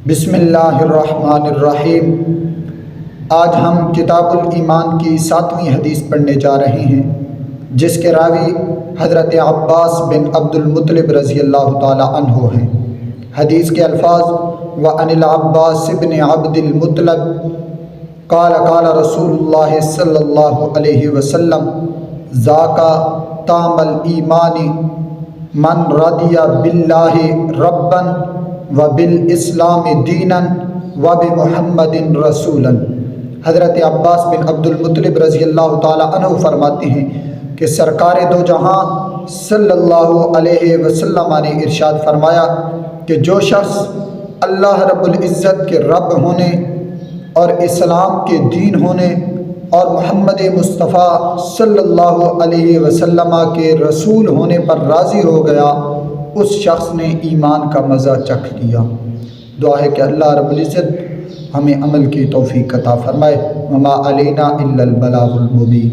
بسم اللہ الرحمن الرحیم۔ آج ہم کتاب الایمان کی 7ویں حدیث پڑھنے جا رہے ہیں، جس کے راوی حضرت عباس بن عبد المطلب رضی اللہ تعالی عنہ ہیں۔ حدیث کے الفاظ: وَعَنِ العباس بن عبد المطلب قال قال رسول اللہ صلی اللہ علیہ وسلم ذاک طعم الایمان من رضی باللہ ربا وبالاسلام دینا وبمحمد رسولا۔ حضرت عباس بن عبد المطلب رضی اللہ تعالی عنہ فرماتے ہیں کہ سرکار دو جہاں صلی اللہ علیہ وسلم نے ارشاد فرمایا کہ جو شخص اللہ رب العزت کے رب ہونے اور اسلام کے دین ہونے اور محمد مصطفیٰ صلی اللہ علیہ وسلم کے رسول ہونے پر راضی ہو گیا، اس شخص نے ایمان کا مزہ چکھ لیا۔ دعا ہے کہ اللہ رب العزت ہمیں عمل کی توفیق عطا فرمائے۔ وما علینا الا البلاغ المبین۔